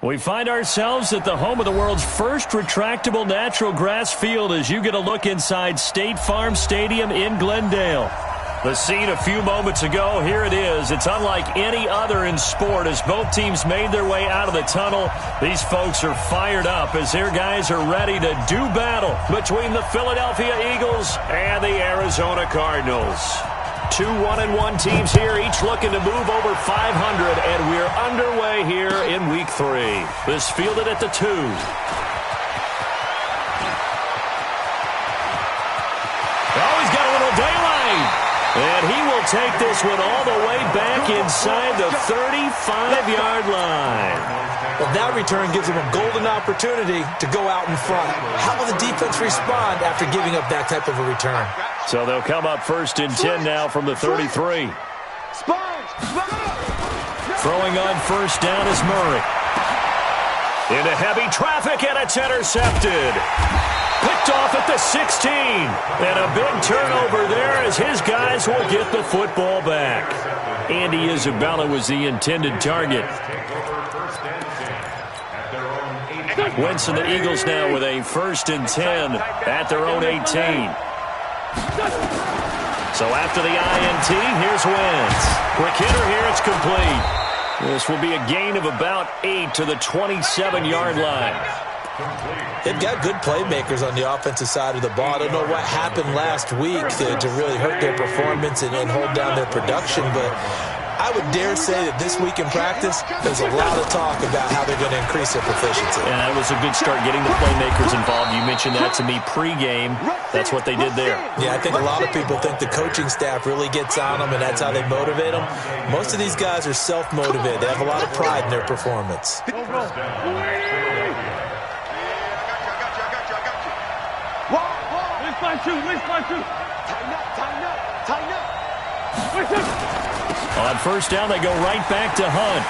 We find ourselves at the home of the world's first retractable natural grass field as you get a look inside State Farm Stadium in Glendale. The scene a few moments ago, here it is. It's unlike any other in sport as both teams made their way out of the tunnel. These folks are fired up as their guys are ready to do battle between the Philadelphia Eagles and the Arizona Cardinals. Two 1-1 teams here, each looking to move over 500, and we're underway here in Week 3. This fielded at the 2. Oh, he's got a little daylight. And he will take this one all the way back inside the 35-yard line. Well, that return gives him a golden opportunity to go out in front. How will the defense respond after giving up that type of a return? So they'll come up 1st and 10 now from the 33. Throwing on 1st down is Murray. Into heavy traffic, and it's intercepted. Picked off at the 16. And a big turnover there as his guys will get the football back. Andy Isabella was the intended target. Wentz and the Eagles now with a 1st and 10 at their own 18. So after the INT, here's Wentz. Quick hitter here, it's complete. This will be a gain of about 8 to the 27-yard line. They've got good playmakers on the offensive side of the ball. I don't know what happened last week to really hurt their performance and hold down their production, but I would dare say that this week in practice, there's a lot of talk about how they're going to increase their proficiency. And that was a good start getting the playmakers involved. You mentioned that to me pregame. That's what they did there. Yeah, I think a lot of people think the coaching staff really gets on them, and that's how they motivate them. Most of these guys are self-motivated. They have a lot of pride in their performance. On 1st down, they go right back to Hunt.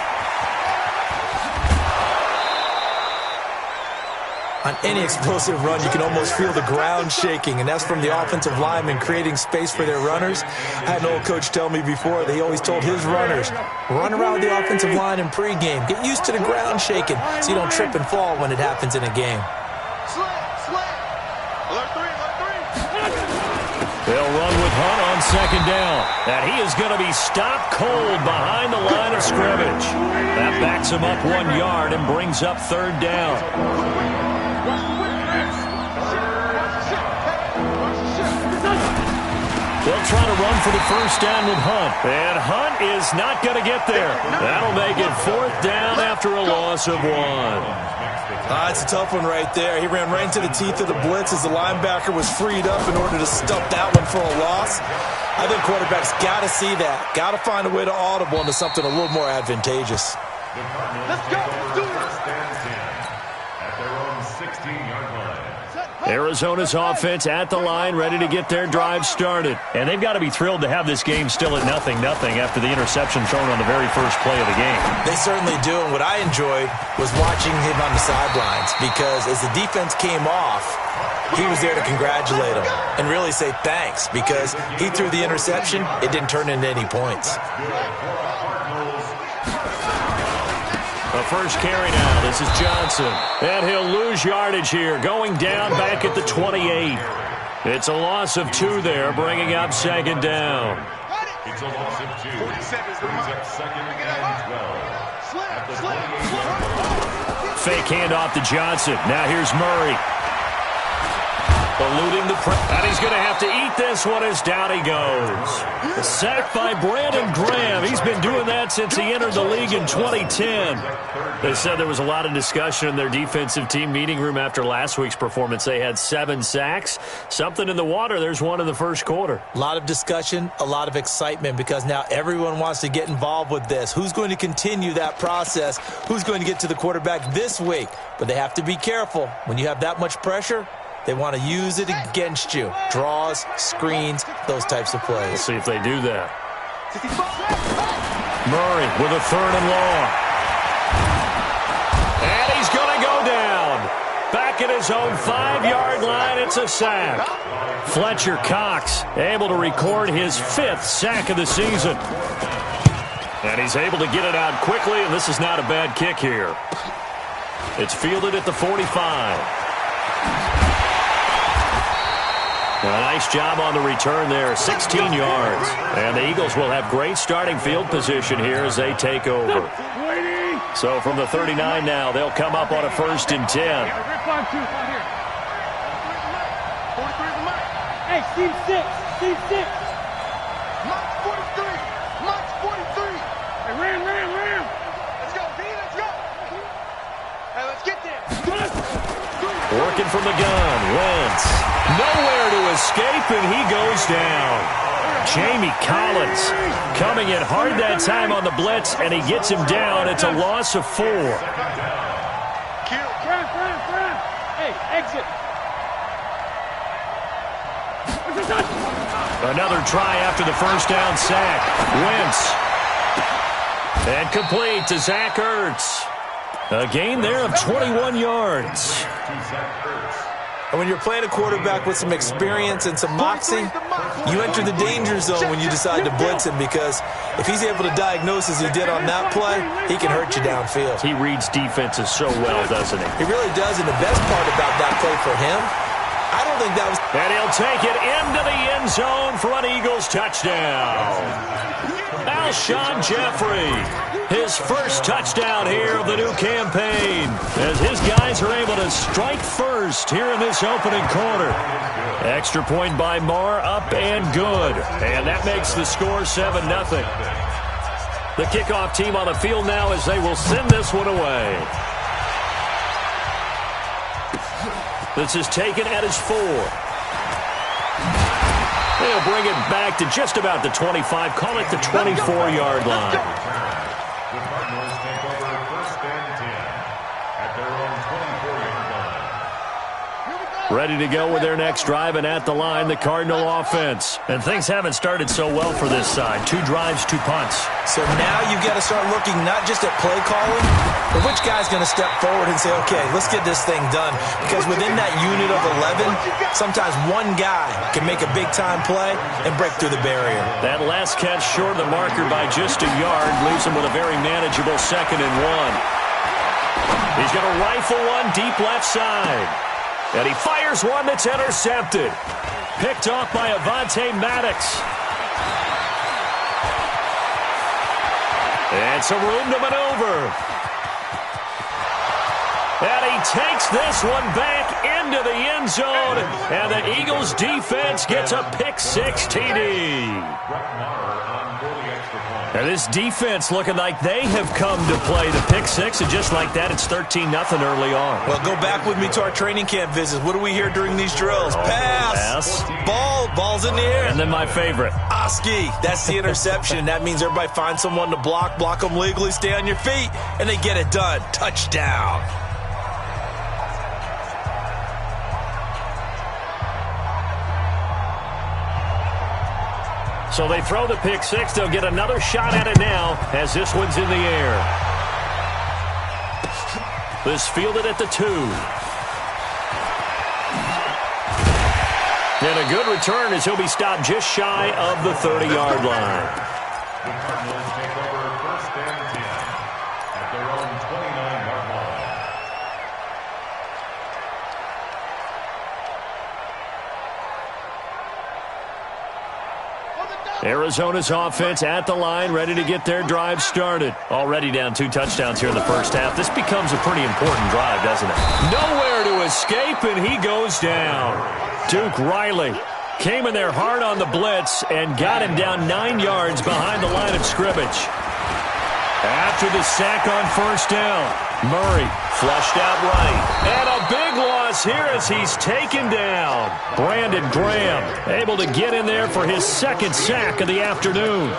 On any explosive run, you can almost feel the ground shaking, and that's from the offensive linemen creating space for their runners. I had an old coach tell me before that he always told his runners, run around the offensive line in pregame. Get used to the ground shaking so you don't trip and fall when it happens in a game. They'll run with Hunt on 2nd down. And he is going to be stopped cold behind the line of scrimmage. That backs him up 1 yard and brings up 3rd down. They'll try to run for the 1st down with Hunt. And Hunt is not going to get there. That'll make it 4th down after a loss of 1. It's a tough one right there. He ran right into the teeth of the blitz as the linebacker was freed up in order to stuff that one for a loss. I think quarterbacks got to see that. Got to find a way to audible into something a little more advantageous. Let's go. Let's do it. At their own 16-yard line. Arizona's offense at the line, ready to get their drive started. And they've got to be thrilled to have this game still at 0-0 after the interception thrown on the very first play of the game. They certainly do, and what I enjoyed was watching him on the sidelines because as the defense came off, he was there to congratulate them and really say thanks because he threw the interception. It didn't turn into any points. The first carry now. This is Johnson. And he'll lose yardage here, going down back at the 28. It's a loss of 2 there, bringing up 2nd down. It's a loss of 2. Brings up 2nd and 12. Fake handoff to Johnson. Now here's Murray. Eluding the press. And he's going to have to eat this one as down he goes. A sack by Brandon Graham. He's been doing that since he entered the league in 2010. They said there was a lot of discussion in their defensive team meeting room after last week's performance. They had 7 sacks. Something in the water. There's one in the first quarter. A lot of discussion, a lot of excitement because now everyone wants to get involved with this. Who's going to continue that process? Who's going to get to the quarterback this week? But they have to be careful. When you have that much pressure, they want to use it against you. Draws, screens, those types of plays. We'll see if they do that. Murray with a 3rd and long. And he's going to go down. Back at his own 5-yard line, it's a sack. Fletcher Cox able to record his 5th sack of the season. And he's able to get it out quickly, and this is not a bad kick here. It's fielded at the 45. A nice job on the return there, 16 yards. And the Eagles will have great starting field position here as they take over. So from the 39 now, they'll come up on a 1st and 10. Hey, Steve 6. Mark 43. Hey, ram. Let's go, B, let's go. Hey, let's get there. Working from the gun, Wentz. Nowhere to escape, and he goes down. Jamie Collins coming in hard that time on the blitz, and he gets him down. It's a loss of 4. Hey, exit. Another try after the first down sack. Wentz. And complete to Zach Ertz. A gain there of 21 yards. And when you're playing a quarterback with some experience and some moxie, you enter the danger zone when you decide to blitz him, because if he's able to diagnose as he did on that play, he can hurt you downfield. He reads defenses so well, doesn't he? He really does, and the best part about that play for him, I don't think that was... And he'll take it into the end zone for an Eagles touchdown. Alshon Jeffrey, his first touchdown here of the new campaign, as his guys are able to strike first here in this opening quarter. Extra point by Marr, up and good. And that makes the score 7-0. The kickoff team on the field now as they will send this one away. This is taken at his 4. They'll bring it back to just about the 25. Call it the 24-yard line. The Cardinals take over 1st and 10 at their own 24-yard line. Ready to go with their next drive, and at the line, the Cardinal offense. And things haven't started so well for this side. 2 drives, 2 punts. So now you've got to start looking not just at play calling, but which guy's going to step forward and say, okay, let's get this thing done. Because within that unit of 11, sometimes one guy can make a big-time play and break through the barrier. That last catch short of the marker by just a yard leaves him with a very manageable 2nd and 1. He's going to rifle one deep left side. And he fires one that's intercepted. Picked off by Avonte Maddox. And some room to maneuver. And he takes this one back into the end zone. And the Eagles defense gets a pick-6 TD. And this defense looking like they have come to play the pick-6. And just like that, it's 13-0 early on. Well, go back with me to our training camp visits. What do we hear during these drills? Pass. Ball's in the air. And then my favorite. Oski. That's the interception. That means everybody finds someone to block them legally, stay on your feet, and they get it done. Touchdown. So they throw the pick-6. They'll get another shot at it now as this one's in the air. This fielded at the 2. And a good return as he'll be stopped just shy of the 30-yard line. The Cardinals take over 1st and 10 at their own 29-yard line. Arizona's offense at the line, ready to get their drive started. Already down 2 touchdowns here in the first half. This becomes a pretty important drive, doesn't it? Nowhere to escape, and he goes down. Duke Riley came in there hard on the blitz and got him down 9 yards behind the line of scrimmage. After the sack on first down, Murray flushed out right. And a big loss here as he's taken down. Brandon Graham able to get in there for his 2nd sack of the afternoon.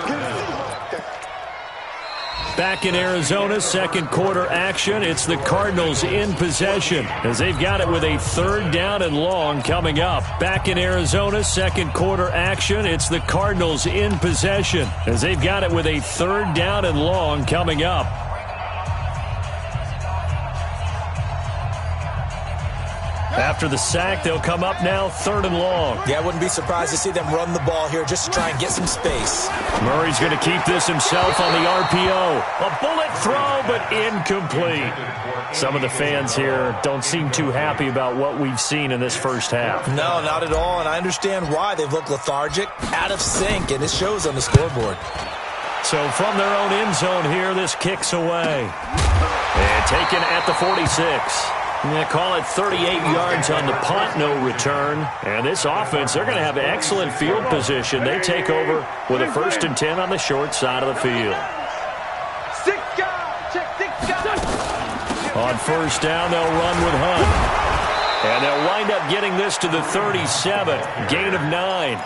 Back in Arizona, 2nd quarter action. It's the Cardinals in possession as they've got it with a 3rd down and long coming up. Back in Arizona, 2nd quarter action. It's the Cardinals in possession as they've got it with a 3rd down and long coming up. After the sack, they'll come up now 3rd and long. Yeah, I wouldn't be surprised to see them run the ball here just to try and get some space. Murray's going to keep this himself on the RPO. A bullet throw, but incomplete. Some of the fans here don't seem too happy about what we've seen in this first half. No, not at all, and I understand why. They've looked lethargic, out of sync, and it shows on the scoreboard. So from their own end zone here, this kicks away. And taken at the 46. They call it 38 yards on the punt, no return. And this offense, they're going to have excellent field position. They take over with a 1st and 10 on the short side of the field. On 1st down, they'll run with Hunt. And they'll wind up getting this to the 37, gain of 9.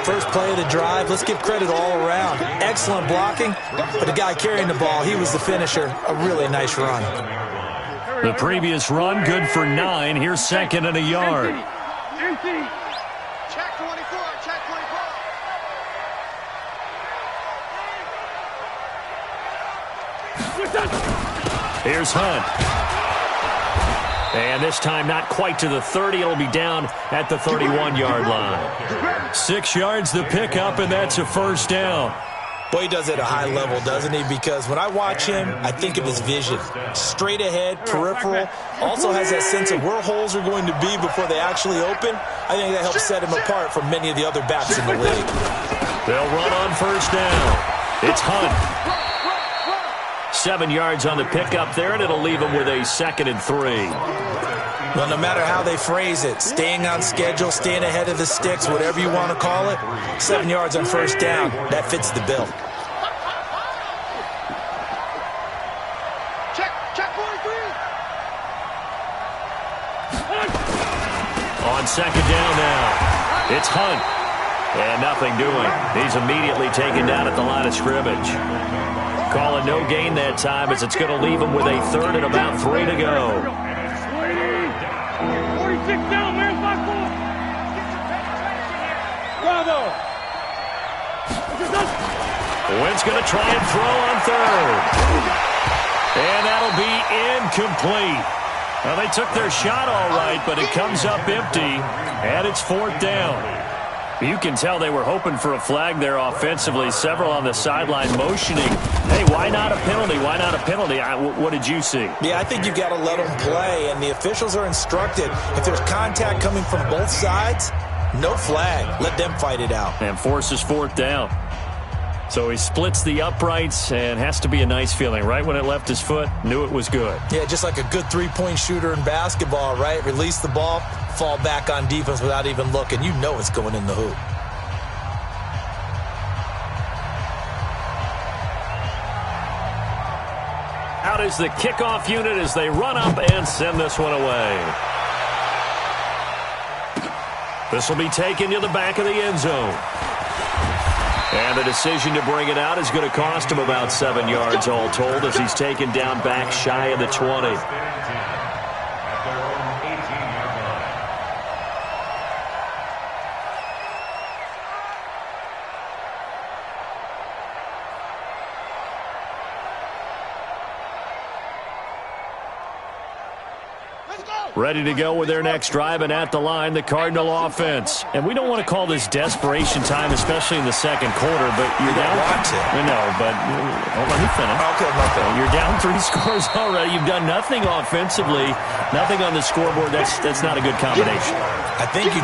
First play of the drive, let's give credit all around. Excellent blocking, but the guy carrying the ball, he was the finisher. A really nice run. The previous run, good for 9. Here's 2nd and a yard. Check 24, check 24. Here's Hunt. And this time not quite to the 30. It'll be down at the 31-yard line. 6 yards the pickup, and that's a 1st down. Boy, he does it at a high level, doesn't he? Because when I watch him, I think of his vision. Straight ahead, peripheral. Also has that sense of where holes are going to be before they actually open. I think that helps set him apart from many of the other backs in the league. They'll run on 1st down. It's Hunt. 7 yards on the pickup there, and it'll leave him with a 2nd and 3. Well, no matter how they phrase it, staying on schedule, staying ahead of the sticks, whatever you want to call it, 7 yards on 1st down, that fits the bill. Check 43. On 2nd down now, it's Hunt. And nothing doing. He's immediately taken down at the line of scrimmage. Calling no gain that time as it's going to leave him with a 3rd and about 3 to go. 46 down, man, 5-4. Bravo. Wentz going to try and throw on 3rd. And that'll be incomplete. Well, they took their shot all right, but it comes up empty, and it's 4th down. You can tell they were hoping for a flag there offensively. Several on the sideline motioning, hey, why not a penalty? Why not a penalty? What did you see? Yeah, I think you've got to let them play, and the officials are instructed. If there's contact coming from both sides, no flag. Let them fight it out. And forces 4th down. So he splits the uprights, and has to be a nice feeling. Right when it left his foot, knew it was good. Yeah, just like a good three-point shooter in basketball, right? Release the ball, fall back on defense without even looking. You know it's going in the hoop. Out is the kickoff unit as they run up and send this one away. This will be taken to the back of the end zone. And the decision to bring it out is going to cost him about 7 yards all told as he's taken down back shy of the 20. Ready to go with their next drive, and at the line, the Cardinal offense. And we don't want to call this desperation time, especially in the second quarter, but you're down. No, but let me finish. Okay, nothing. You're down 3 scores already. You've done nothing offensively, nothing on the scoreboard. That's not a good combination. I think you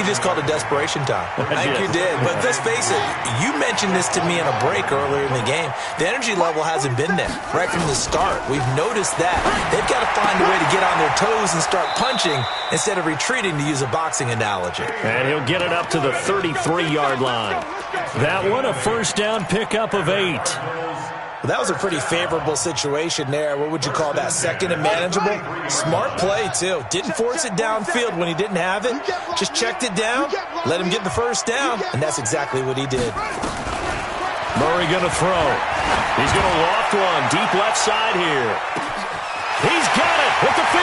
just called it desperation time. I think you did. But let's face it, you mentioned this to me in a break earlier in the game. The energy level hasn't been there right from the start. We've noticed that. They've got to find a way to get on their toes and start punching instead of retreating, to use a boxing analogy. And he'll get it up to the 33-yard line. That one, a first down pickup of 8. Well, that was a pretty favorable situation there. What would you call that? Second and manageable? Smart play, too. Didn't force it downfield when he didn't have it. Just checked it down, let him get the first down, and that's exactly what he did. Murray going to throw. He's going to loft one deep left side here. He's got it at the 15.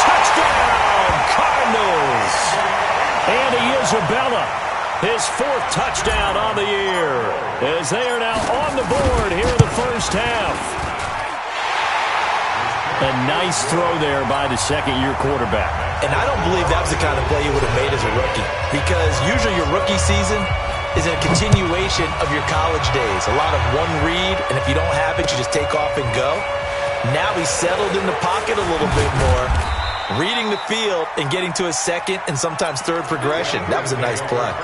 Touchdown, Cardinals. Andy Isabella, his 4th touchdown on the year, as they are now on the board here in the first half. A nice throw there by the second-year quarterback. And I don't believe that was the kind of play he would have made as a rookie, because usually your rookie season is a continuation of your college days. A lot of one read, and if you don't have it, you just take off and go. Now he's settled in the pocket a little bit more, reading the field and getting to a second and sometimes third progression. That was a nice play.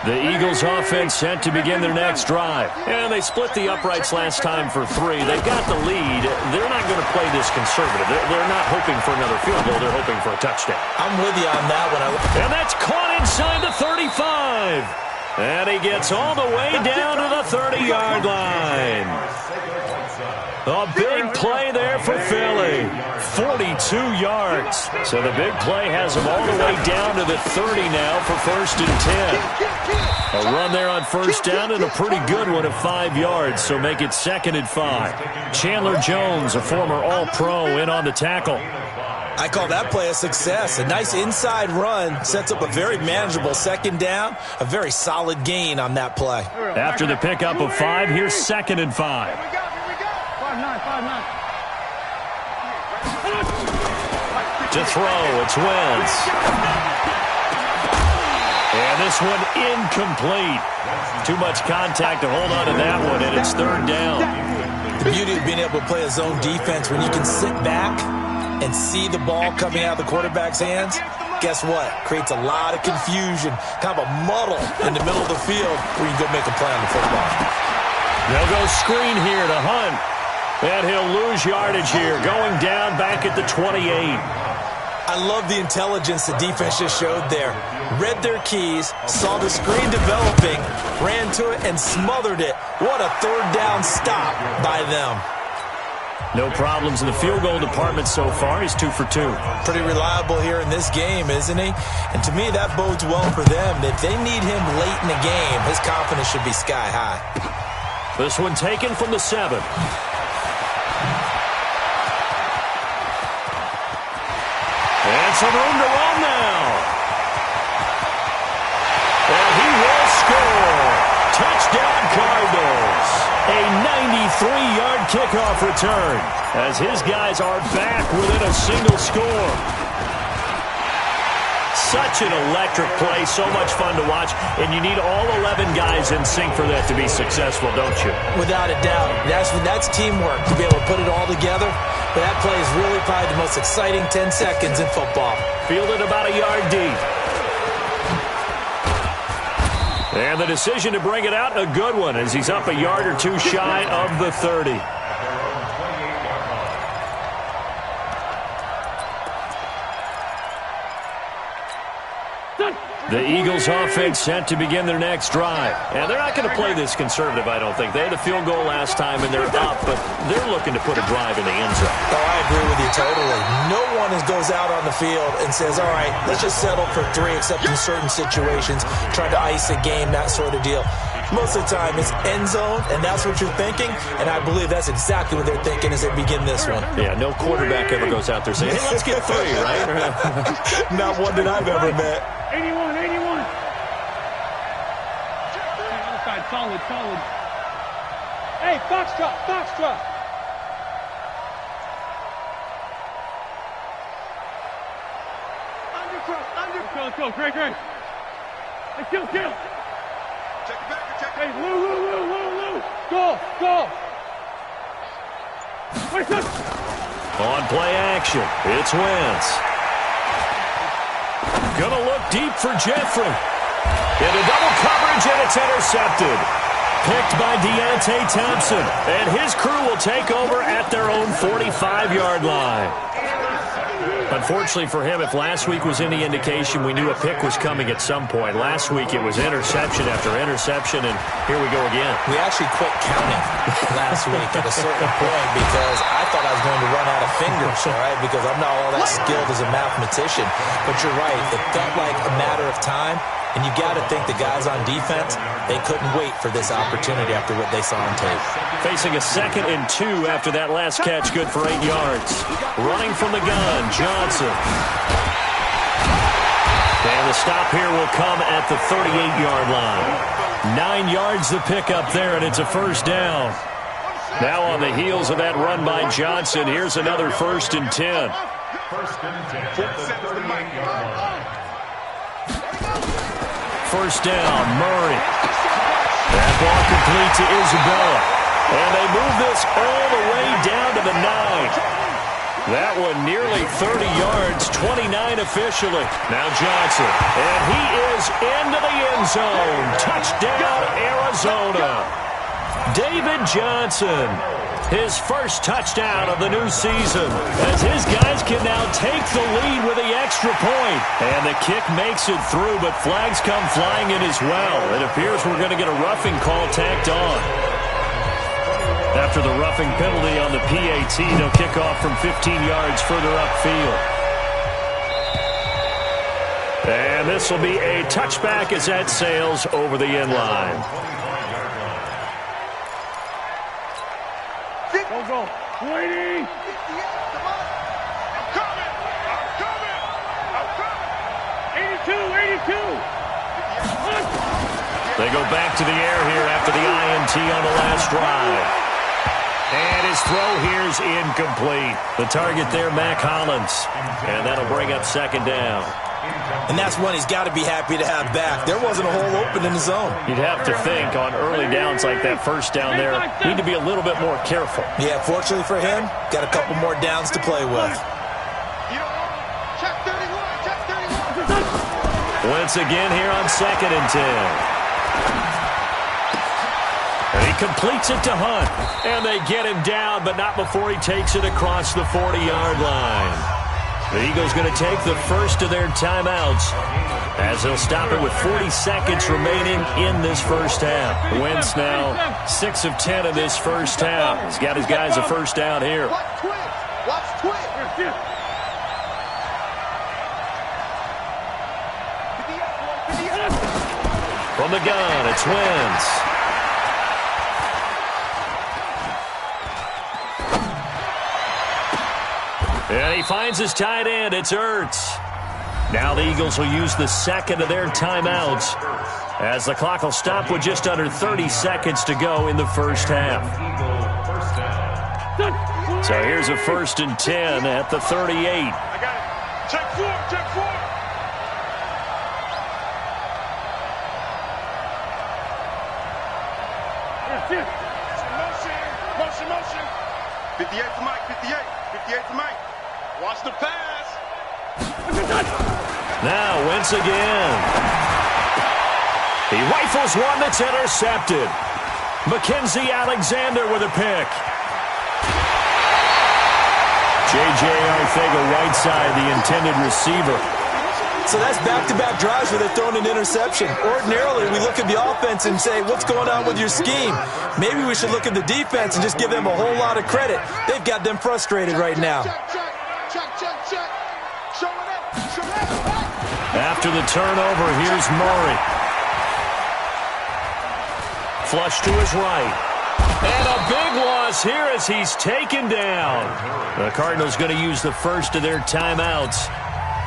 The Eagles offense set to begin their next drive. And they split the uprights last time for 3. They've got the lead. They're not going to play this conservative. They're not hoping for another field goal. They're hoping for a touchdown. I'm with you on that one. And that's caught inside the 35. And he gets all the way down to the 30-yard line. A big play there for Philly. 42 yards. So the big play has him all the way down to the 30 now for 1st and 10. A run there on first down and a pretty good one of 5 yards. So make it 2nd and 5. Chandler Jones, a former All-Pro, in on the tackle. I call that play a success. A nice inside run sets up a very manageable 2nd down. A very solid gain on that play. After the pickup of 5, here's 2nd and 5. 5-9. To throw, it's Wentz. And this one incomplete. Too much contact to hold on to that one, and it's 3rd down. The beauty of being able to play a zone defense, when you can sit back and see the ball coming out of the quarterback's hands, guess what? Creates a lot of confusion, kind of a muddle in the middle of the field where you can go make a play on the football. They'll go screen here to Hunt. And he'll lose yardage here, going down back at the 28. I love the intelligence the defense just showed there. Read their keys, saw the screen developing, ran to it, and smothered it. What a 3rd down stop by them. No problems in the field goal department so far. He's 2 for 2. Pretty reliable here in this game, isn't he? And to me, that bodes well for them. If they need him late in the game, his confidence should be sky high. This one taken from the 7. And some room to run now. And he will score. Touchdown Cardinals. A 93-yard kickoff return as his guys are back within a single score. Such an electric play, so much fun to watch, and you need all 11 guys in sync for that to be successful, don't you? Without a doubt. That's teamwork, to be able to put it all together. But that play is really probably the most exciting 10 seconds in football. Fielded about a yard deep. And the decision to bring it out, a good one, as he's up a yard or 2 shy of the 30. The Eagles offense set to begin their next drive. And they're not going to play this conservative, I don't think. They had a field goal last time, and they're up, but they're looking to put a drive in the end zone. Oh, I agree with you totally. No one goes out on the field and says, all right, let's just settle for 3, except in certain situations, trying to ice a game, that sort of deal. Most of the time, it's end zone, and that's what you're thinking, and I believe that's exactly what they're thinking as they begin this one. Yeah, no quarterback ever goes out there saying, hey, let's get 3, right? Not one that I've ever met. 81. Other side, solid. Hey, Foxtrot. Under. Go. Great. Hey, kill. Check it back. Hey, Lou. Go. Wait, On play action, it's Wentz. Gonna look deep for Jeffrey. Into double coverage, and it's intercepted. Picked by Deontay Thompson. And his crew will take over at their own 45-yard line. Unfortunately for him, if last week was any indication, we knew a pick was coming at some point. Last week it was interception after interception, and here we go again. We actually quit counting last week at a certain point because I thought I was going to run out of fingers, all right, because I'm not all that skilled as a mathematician. But you're right. It felt like a matter of time, and you got to think the guys on defense, they couldn't wait for this opportunity after what they saw on tape. Facing a 2nd and 2 after that last catch, good for 8 yards. Running from the gun, Johnson. And the stop here will come at the 38-yard line. 9 yards the pickup there, and it's a first down. Now on the heels of that run by Johnson, here's another 1st and 10. First and 10 at the 38-yard line. First down, Murray. That ball complete to Isabella. And they move this all the way down to the 9. That one nearly 30 yards, 29 officially. Now Johnson, and he is into the end zone. Touchdown, Arizona. David Johnson, his first touchdown of the new season, as his guys can now take the lead with the extra point. And the kick makes it through, but flags come flying in as well. It appears we're going to get a roughing call tacked on. After the roughing penalty on the PAT, they'll kick off from 15 yards further upfield. And this will be a touchback as that sails over the end line. Go. Waiting. I'm coming. 82. They go back to the air here after the INT on the last drive. And his throw here is incomplete. The target there, Mac Hollins. And that'll bring up second down. And that's one he's got to be happy to have back. There wasn't a hole open in the zone. You'd have to think on early downs like that first down there, need to be a little bit more careful. Yeah, fortunately for him, got a couple more downs to play with. Check 31. Once again here on 2nd and 10. And he completes it to Hunt. And they get him down, but not before he takes it across the 40-yard line. The Eagles going to take the first of their timeouts as they'll stop it with 40 seconds remaining in this first half. Wentz now 6 of 10 in this first half. He's got his guys a first down here. Watch twig. From the gun, it's Wentz. And he finds his tight end. It's Ertz. Now the Eagles will use the second of their timeouts as the clock will stop with just under 30 seconds to go in the first half. So here's a 1st and 10 at the 38. I got it. Check 4. Motion. 58 to Mike. 58 to Mike. Watch the pass. Now Wentz again. He rifles one that's intercepted. Mackenzie Alexander with a pick. J.J. Arcega-Whiteside, the intended receiver. So that's back-to-back drives where they're throwing an interception. Ordinarily, we look at the offense and say, what's going on with your scheme? Maybe we should look at the defense and just give them a whole lot of credit. They've got them frustrated right now. Check. Show it up. After the turnover, here's Murray. Flush to his right. And a big loss here as he's taken down. The Cardinals going to use the first of their timeouts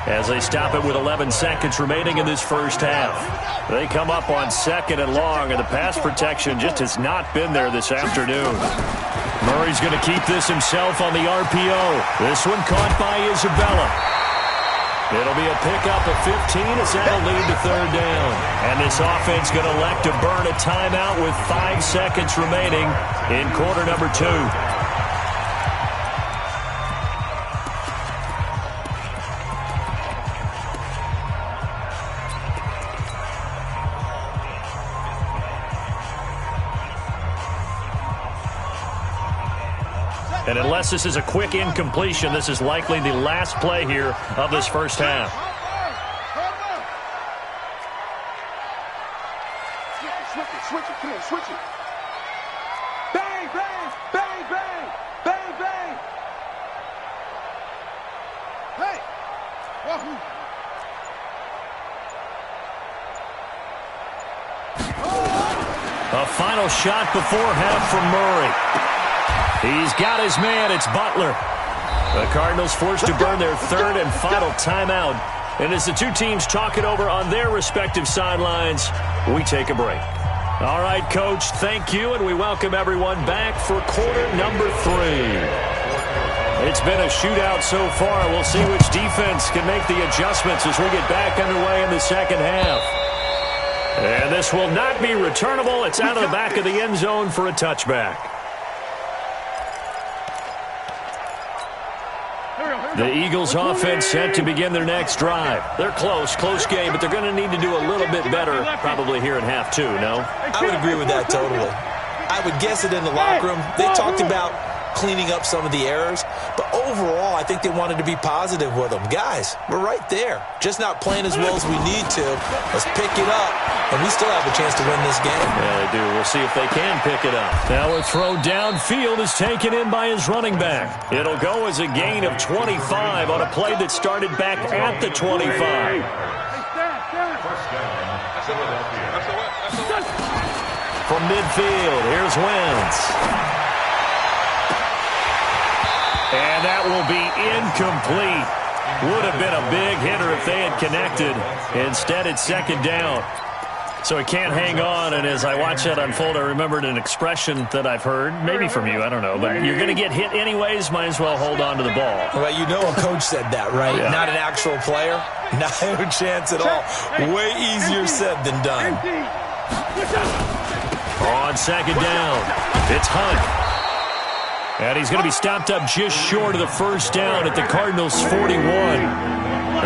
as they stop it with 11 seconds remaining in this first half. They come up on 2nd and long, and the pass protection just has not been there this afternoon. Murray's going to keep this himself on the RPO. This one caught by Isabella. It'll be a pickup of 15 as that'll lead to 3rd down. And this offense going to elect to burn a timeout with 5 seconds remaining in quarter number 2. And unless this is a quick incompletion, this is likely the last play here of this first half. Switch it. Come on, switch it. Bang, bang, bang, bang, bang, bang. Hey, wahoo. A final shot before half from Murray. He's got his man. It's Butler. The Cardinals forced to burn their 3rd and final timeout And as the two teams talk it over on their respective sidelines, we take a break. All right, Coach, thank you, and we welcome everyone back for quarter number 3. It's been a shootout so far. We'll see which defense can make the adjustments as we get back underway in the second half. And this will not be returnable. It's out of the back of the end zone for a touchback. The Eagles offense set to begin their next drive. They're close game, but they're going to need to do a little bit better probably here in half 2, no? I would agree with that totally. I would guess it in the locker room. They talked about cleaning up some of the errors, but overall, I think they wanted to be positive with them. Guys, we're right there. Just not playing as well as we need to. Let's pick it up, and we still have a chance to win this game. Yeah, they do. We'll see if they can pick it up. Now a throw downfield is taken in by his running back. It'll go as a gain of 25 on a play that started back at the 25. From midfield, here's Wentz. And that will be incomplete. Would have been a big hitter if they had connected. Instead, it's second down. So he can't hang on, and as I watch that unfold, I remembered an expression that I've heard, maybe from you, I don't know, but you're going to get hit anyways, might as well hold on to the ball. Well, you know a coach said that, right? Yeah. Not an actual player. Not a chance at all. Way easier said than done. On second down, it's Hunt. And he's going to be stopped up just short of the first down at the Cardinals' 41.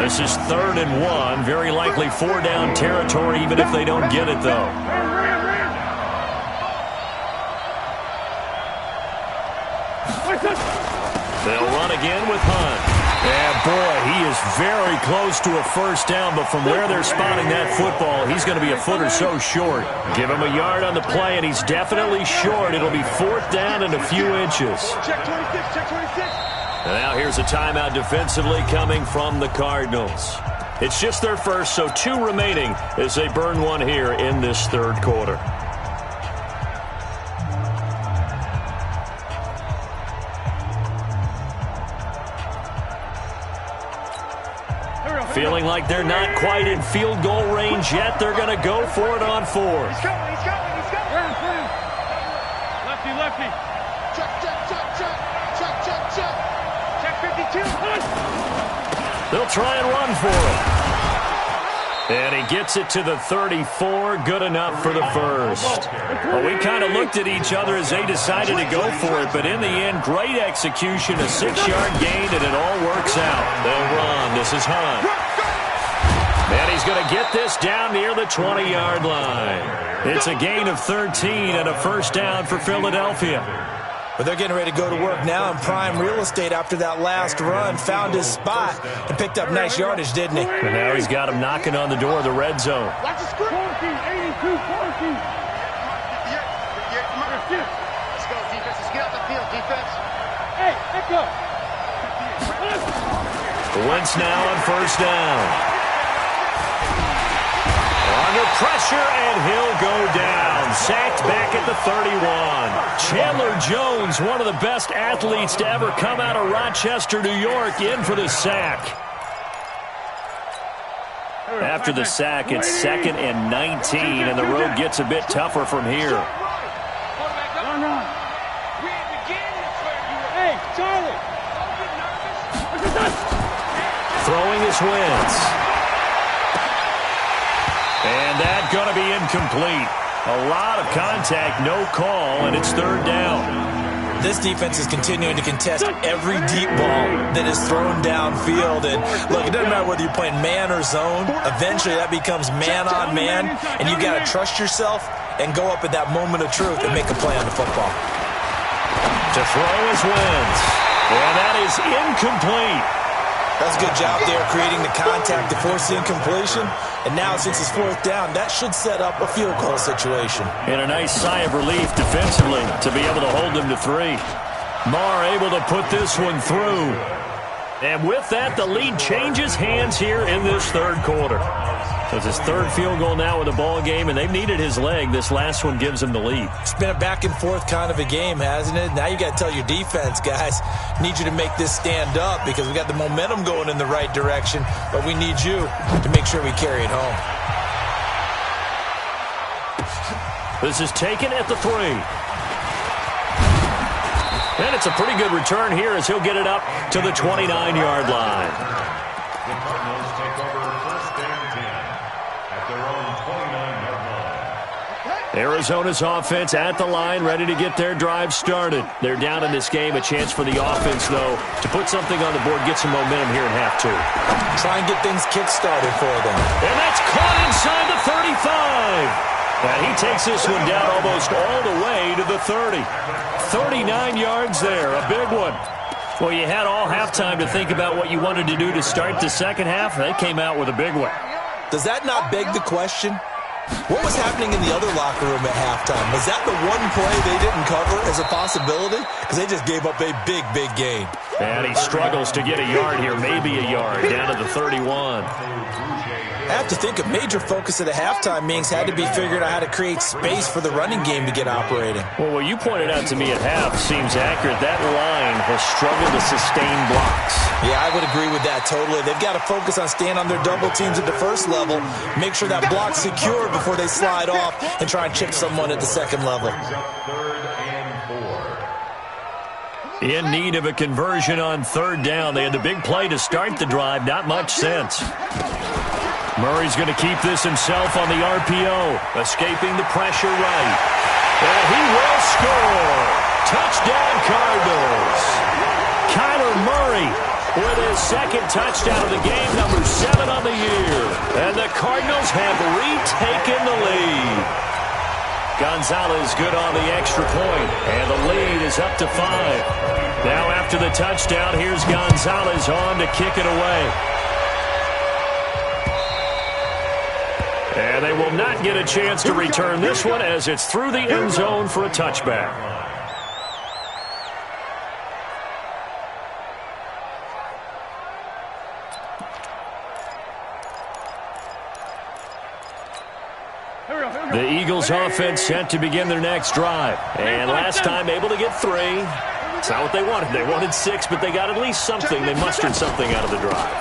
This is 3rd and 1. Very likely 4-down territory, even if they don't get it, though. They'll run again with Hunt. And, boy, he is very close to a first down, but from where they're spotting that football, he's going to be a foot or so short. Give him a yard on the play, and he's definitely short. It'll be 4th down and a few inches. Check 26, check 26. And now here's a timeout defensively coming from the Cardinals. It's just their first, so 2 remaining as they burn one here in this 3rd quarter. Feeling like they're not quite in field goal range yet. They're going to go for it on 4th. He's coming, he's coming, he's coming. Lefty, lefty. Check, check, check, check. Check, check, check. Check 52. They'll try and run for it. And he gets it to the 34. Good enough for the first. Well, we kind of looked at each other as they decided to go for it, but in the end, great execution, a 6-yard gain, and it all works out. They'll run. This is Hunt. And he's going to get this down near the 20-yard line. It's a gain of 13 and a first down for Philadelphia. But they're getting ready to go to work now in prime real estate after that last run. Found his spot and picked up nice yardage, didn't he? And now he's got him knocking on the door of the red zone. Watch the screen. 82, 40. Let's go, defense. Let's get out the field, defense. Hey, let's go. Wentz now on first down. Under pressure, and he'll go down. Sacked back at the 31. Chandler Jones, one of the best athletes to ever come out of Rochester, New York, in for the sack. After the sack, it's 2nd and 19, and the road gets a bit tougher from here. Hey, Charlie. Throwing is Wentz. And that's going to be incomplete. A lot of contact, no call, and it's 3rd down. This defense is continuing to contest every deep ball that is thrown downfield. And look, it doesn't matter whether you're playing man or zone. Eventually, that becomes man on man, and you got to trust yourself and go up at that moment of truth and make a play on the football. To throw is Wentz. And that is incomplete. That's a good job there creating the contact to force the incompletion. And now, since it's 4th down, that should set up a field goal situation. And a nice sigh of relief defensively to be able to hold them to 3. Marr able to put this one through. And with that, the lead changes hands here in this 3rd quarter. So it's his third field goal now with the ball game, and they've needed his leg. This last one gives him the lead. It's been a back-and-forth kind of a game, hasn't it? Now you got to tell your defense, guys, need you to make this stand up because we got the momentum going in the right direction, but we need you to make sure we carry it home. This is taken at the 3. And it's a pretty good return here as he'll get it up to the 29-yard line. The Cardinals take over first and 10 at their own 29-yard line. Arizona's offense at the line, ready to get their drive started. They're down in this game. A chance for the offense, though, to put something on the board, get some momentum here in half 2. Try and get things kick-started for them. And that's caught inside the 35. And he takes this one down almost all the way to the 30. 39 yards there, a big one. Well, you had all halftime to think about what you wanted to do to start the second half. They came out with a big one. Does that not beg the question? What was happening in the other locker room at halftime? Was that the one play they didn't cover as a possibility? Because they just gave up a big, big gain. And he struggles to get a yard here, maybe a yard, down to the 31. I have to think a major focus of the halftime meetings had to be figuring out how to create space for the running game to get operating. Well, what you pointed out to me at half seems accurate. That line has struggled to sustain blocks. Yeah, I would agree with that totally. They've got to focus on staying on their double teams at the first level, make sure that block's secure before they slide off and try and chip someone at the second level. In need of a conversion on third down. They had the big play to start the drive. Not much sense. Murray's going to keep this himself on the RPO, escaping the pressure right. And he will score. Touchdown, Cardinals. Kyler Murray with his second touchdown of the game, number 7 on the year. And the Cardinals have retaken the lead. Gonzalez good on the extra point, and the lead is up to 5. Now after the touchdown, here's Gonzalez on to kick it away. And they will not get a chance to return this one as it's through the end zone for a touchback. The Eagles offense set to begin their next drive. And last time able to get 3. It's not what they wanted. They wanted 6, but they got at least something. They mustered something out of the drive.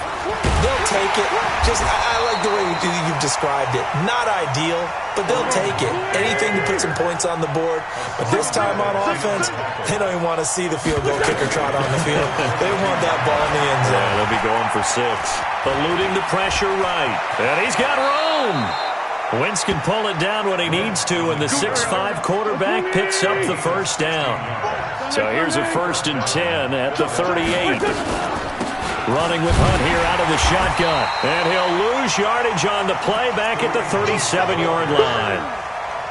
They'll take it. I like the way you've described it. Not ideal, but they'll take it. Anything to put some points on the board. But this time on offense, they don't even want to see the field goal kicker trot on the field. They want that ball in the end zone. Yeah, they'll be going for 6. Eluding the pressure right. And he's got room. Wentz can pull it down when he needs to, and the 6'5" quarterback picks up the first down. So here's a 1st and 10 at the 38. Running with Hunt here out of the shotgun. And he'll lose yardage on the play back at the 37-yard line.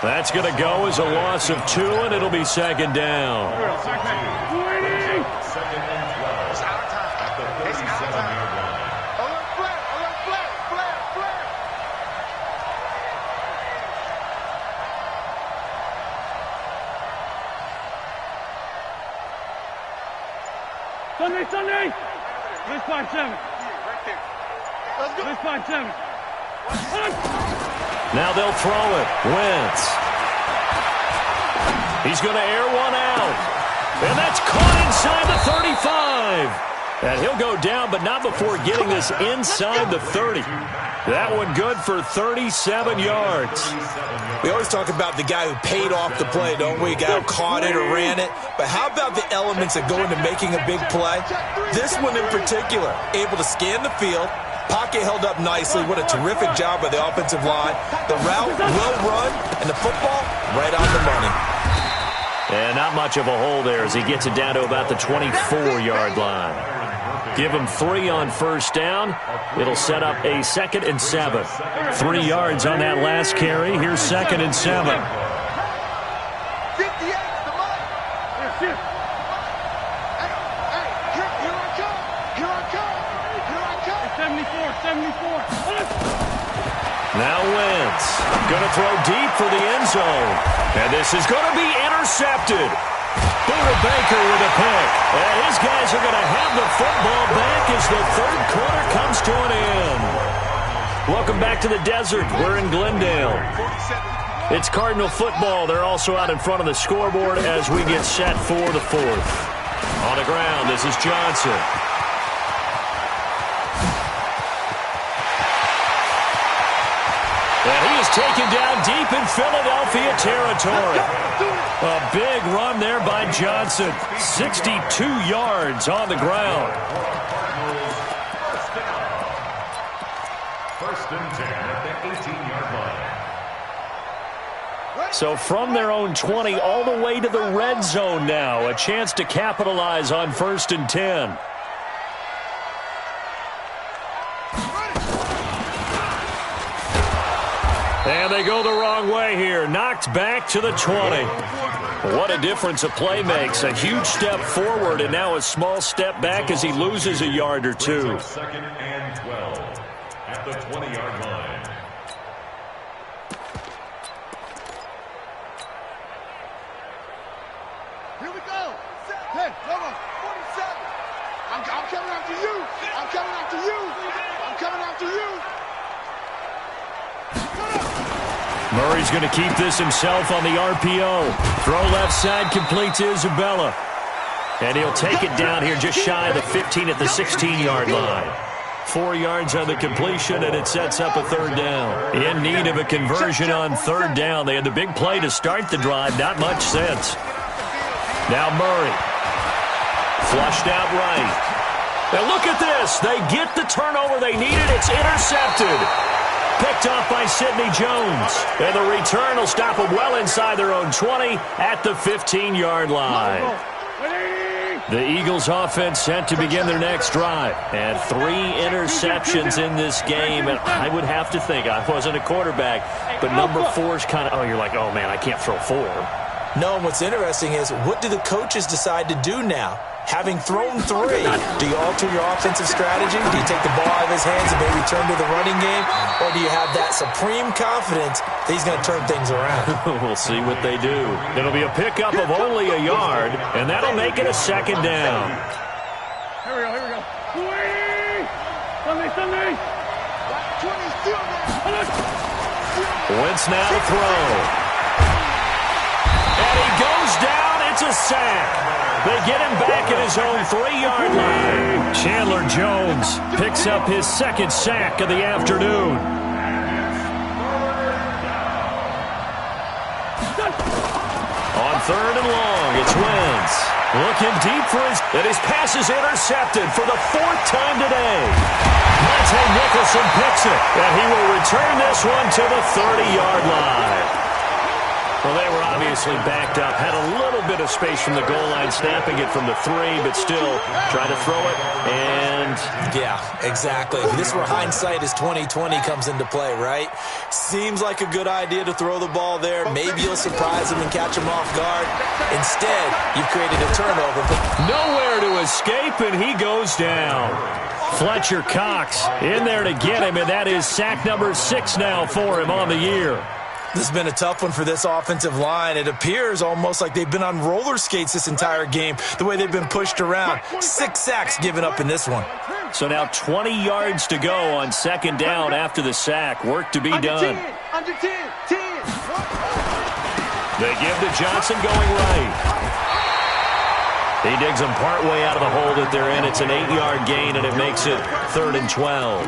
That's going to go as a loss of 2, and it'll be second down. Second and 12 at the 37-yard line. Sunday! Let's 5-7. Let's go. Let's 5-7. Now they'll throw it. Wentz. He's going to air one out. And that's caught inside the 35. And he'll go down, but not before getting this inside the 30. That one good for 37 yards. We always talk about the guy who paid off the play, don't we? Guy who caught it or ran it. But how about the elements that go into making a big play? This one in particular, able to scan the field, pocket held up nicely. What a terrific job by the offensive line. The route well run, and the football right on the money. And not much of a hole there as he gets it down to about the 24-yard line. Give him 3 on first down. It'll set up a 2nd and 7. 3 yards on that last carry. Here's 2nd and 7. 58, the mark. Hey, here I come. Here I come. Here I come. 74. Now Wentz going to throw deep for the end zone. And this is going to be intercepted. Buda Baker with a pick. And his guys are going to have the football back as the third quarter comes to an end. Welcome back to the desert. We're in Glendale. It's Cardinal football. They're also out in front of the scoreboard as we get set for the fourth. On the ground, this is Johnson. And he is taken down deep in Philadelphia territory. A big run there by Johnson. 62 yards on the ground. First and 10 at the 18-yard line. So from their own 20 all the way to the red zone now. A chance to capitalize on 1st and 10. And they go the wrong way here. Knocked back to the 20. What a difference a play makes. A huge step forward and now a small step back as he loses a yard or two. Second and 12 at the 20-yard line. Here we go. Hey, come on. 47. I'm coming after you. I'm coming after you. I'm coming after you. Murray's going to keep this himself on the RPO. Throw left side, complete to Isabella. And he'll take it down here just shy of the 15 at the 16-yard line. 4 yards on the completion, and it sets up a third down. In need of a conversion on third down. They had the big play to start the drive. Not much sense. Now Murray. Flushed out right. And look at this. They get the turnover they needed. It's intercepted. Picked off by Sidney Jones. And the return will stop them well inside their own 20 at the 15-yard line. The Eagles offense set to begin their next drive. And 3 interceptions in this game. And I would have to think, I wasn't a quarterback, but number 4 is kind of, oh, you're like, oh, man, I can't throw 4. No, and what's interesting is, what do the coaches decide to do now? Having thrown 3, do you alter your offensive strategy? Do you take the ball out of his hands and maybe turn to the running game? Or do you have that supreme confidence that he's going to turn things around? We'll see what they do. It'll be a pickup of only a yard, and that'll make it a second down. Here we go, here we go. Sunday. 20 still there. Wentz now to throw. And he goes down. It's a sack. They get him back at his own 3-yard line. Chandler Jones picks up his second sack of the afternoon. On third and long, it's Wentz. Looking deep for his pass is intercepted for the 4th time today. Monte Nicholson picks it, and he will return this one to the 30-yard line. Well, they were obviously backed up, had a little bit of space from the goal line, snapping it from the 3, but still trying to throw it, and... Yeah, exactly. This is where hindsight is 20/20 comes into play, right? Seems like a good idea to throw the ball there. Maybe you'll surprise him and catch him off guard. Instead, you've created a turnover. Nowhere to escape, and he goes down. Fletcher Cox in there to get him, and that is sack number 6 now for him on the year. This has been a tough one for this offensive line. It appears almost like they've been on roller skates this entire game, the way they've been pushed around. 6 sacks given up in this one. So now 20 yards to go on second down after the sack. Work to be done. Under 10. They give to Johnson going right. He digs them partway out of the hole that they're in. It's an 8-yard gain, and it makes it 3rd and 12.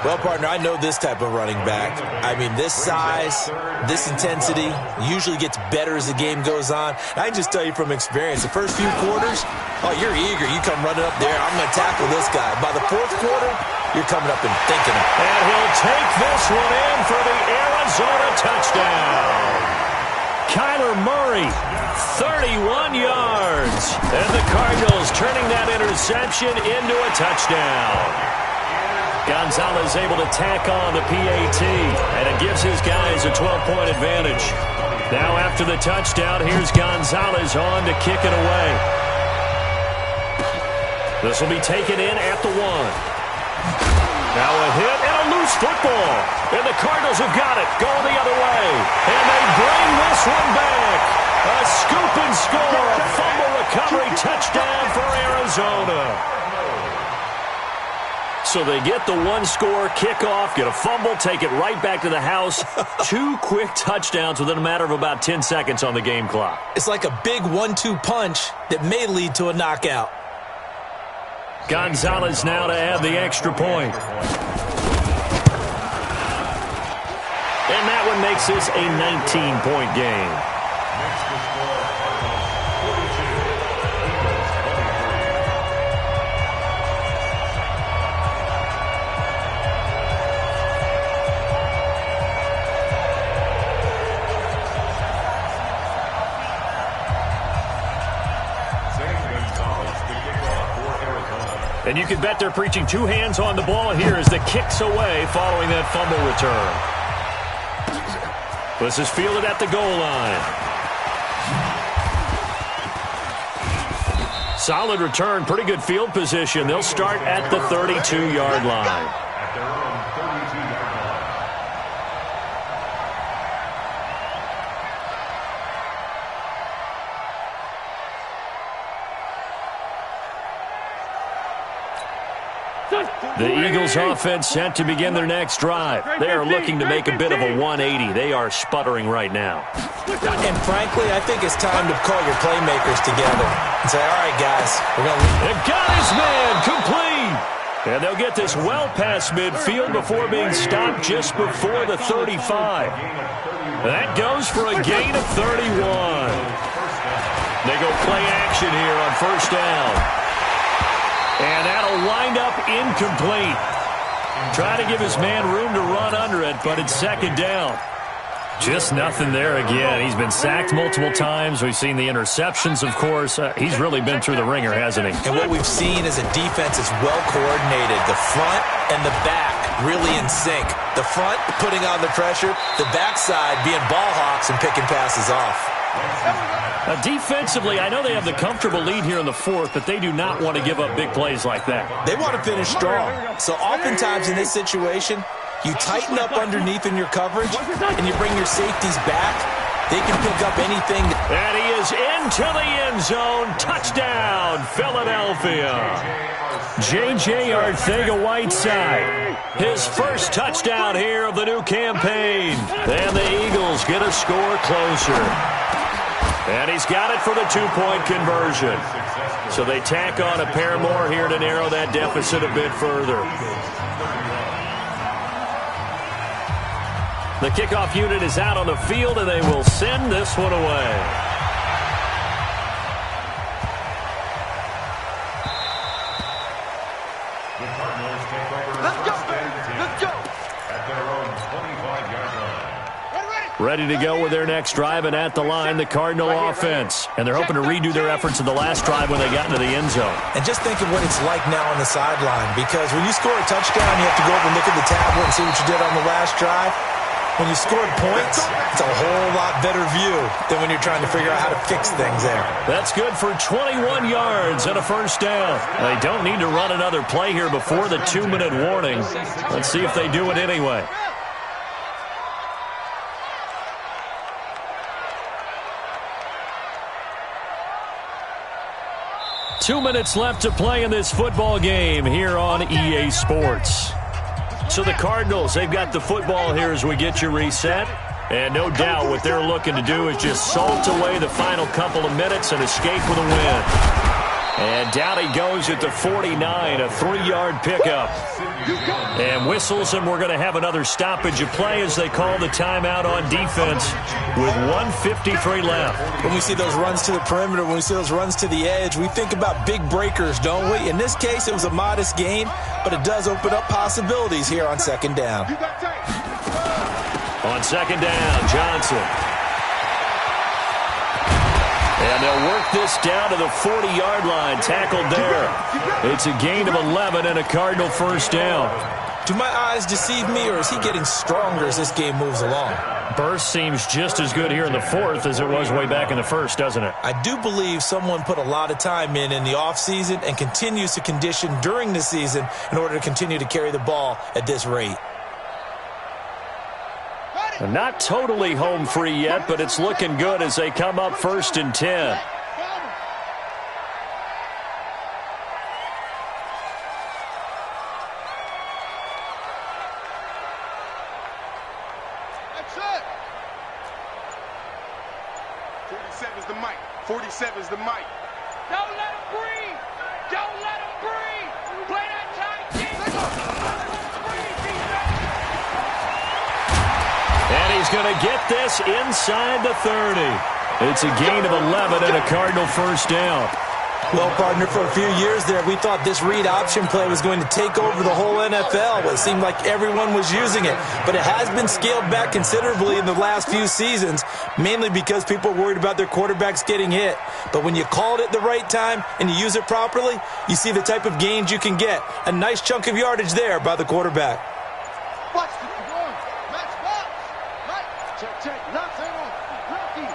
Well, partner, I know this type of running back. I mean, this size, this intensity usually gets better as the game goes on. I can just tell you from experience, the first few quarters, oh, you're eager. You come running up there. I'm going to tackle this guy. By the 4th quarter, you're coming up and thinking it. And he'll take this one in for the Arizona touchdown. Kyler Murray, 31 yards. And the Cardinals turning that interception into a touchdown. Gonzalez able to tack on the PAT, and it gives his guys a 12-point advantage. Now after the touchdown, here's Gonzalez on to kick it away. This will be taken in at the 1. Now a hit and a loose football. And the Cardinals have got it, going the other way. And they bring this one back. A scoop and score, a fumble recovery touchdown for Arizona. So they get the one-score kickoff, get a fumble, take it right back to the house. 2 quick touchdowns within a matter of about 10 seconds on the game clock. It's like a big 1-2 punch that may lead to a knockout. Gonzalez now to add the extra point. And that one makes this a 19-point game. Next to score, Cardinals 42, Eagles 23. Zane Gonzalez, the kickoff for Arizona. And you can bet they're preaching 2 hands on the ball here as the kick's away following that fumble return. This is fielded at the goal line. Solid return, pretty good field position. They'll start at the 32-yard line. At their own 32-yard line. The Eagles offense set to begin their next drive. They are looking to make a bit of a 180. They are sputtering right now. And frankly, I think it's time to call your playmakers together and say, all right, guys, we're going to... And got his man complete. And they'll get this well past midfield before being stopped just before the 35. That goes for a gain of 31. They go play action here on first down. And that'll wind up incomplete. Trying to give his man room to run under it, but it's second down. Just nothing there again. He's been sacked multiple times. We've seen the interceptions, of course. He's really been through the ringer, hasn't he? And what we've seen is a defense is well coordinated. The front and the back really in sync. The front putting on the pressure, the backside being ball hawks and picking passes off. Defensively, I know they have the comfortable lead here in the fourth, but they do not want to give up big plays like that. They want to finish strong. So oftentimes in this situation, you tighten up underneath in your coverage, and you bring your safeties back. They can pick up anything. And he is into the end zone. Touchdown, Philadelphia. J.J. Arcega-Whiteside. His first touchdown here of the new campaign. And the Eagles get a score closer. And he's got it for the 2-point conversion. So they tack on a pair more here to narrow that deficit a bit further. The kickoff unit is out on the field, and they will send this one away. The Cardinals take over. Let's go, first baby. and 10 Let's go. At their own 25-yard line. Ready to go with their next drive, and at the line, the Cardinal offense. And they're hoping to redo their efforts in the last drive when they got into the end zone. And just think of what it's like now on the sideline, because when you score a touchdown, you have to go over and look at the tablet and see what you did on the last drive. When you scored points, it's a whole lot better view than when you're trying to figure out how to fix things there. That's good for 21 yards and a first down. They don't need to run another play here before the 2-minute warning. Let's see if they do it anyway. Two minutes left to play in this football game here on EA Sports. So the Cardinals, they've got the football here as we get you reset. And no doubt what they're looking to do is just salt away the final couple of minutes and escape with a win. And down he goes at the 49, a 3-yard pickup. And whistles, and we're going to have another stoppage of play as they call the timeout on defense with 1:53 left. When we see those runs to the perimeter, when we see those runs to the edge, we think about big breakers, don't we? In this case, it was a modest gain, but it does open up possibilities here on second down. On second down, Johnson. And they'll work this down to the 40-yard line, tackled there. It's a gain of 11 and a Cardinal first down. Do my eyes deceive me, or is he getting stronger as this game moves along? Burst seems just as good here in the fourth as it was way back in the first, doesn't it? I do believe someone put a lot of time in the offseason and continues to condition during the season in order to continue to carry the ball at this rate. Not totally home free yet, but it's looking good as they come up 1st and 10. 47's the mic. 47's the mic. Don't let him breathe. Don't let him breathe. Play that tight defense. And he's going to get this inside the 30. It's a gain of 11 and a Cardinal first down. Well, partner, for a few years there, we thought this read option play was going to take over the whole NFL. It seemed like everyone was using it, but it has been scaled back considerably in the last few seasons, mainly because people are worried about their quarterbacks getting hit. But when you call it at the right time and you use it properly, you see the type of gains you can get. A nice chunk of yardage there by the quarterback. Watch the one. Match box. Right. Check, check. Left hand on. Lefty.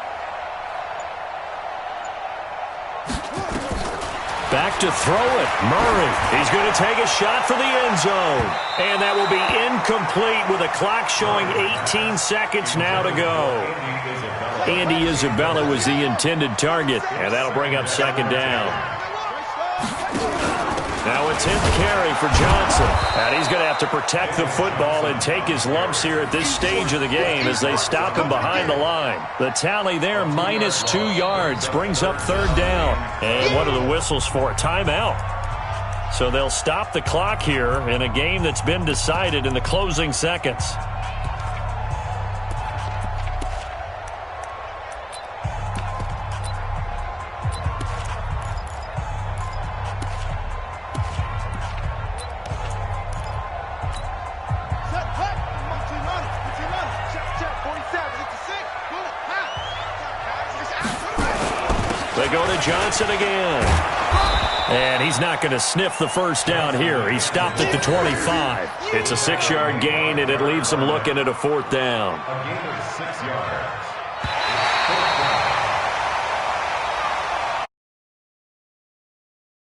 Back to throw it. Murray. He's going to take a shot for the end zone. And that will be incomplete with a clock showing 18 seconds now to go. Andy Isabella was the intended target, and that'll bring up second down. Now a 10th carry for Johnson. And he's going to have to protect the football and take his lumps here at this stage of the game as they stop him behind the line. The tally there, minus 2 yards, brings up third down. And what are the whistles for? Timeout. So they'll stop the clock here in a game that's been decided in the closing seconds. They go to Johnson again. And he's not going to sniff the first down here. He stopped at the 25. It's a 6-yard gain, and it leaves him looking at a fourth down. A gain of 6 yards.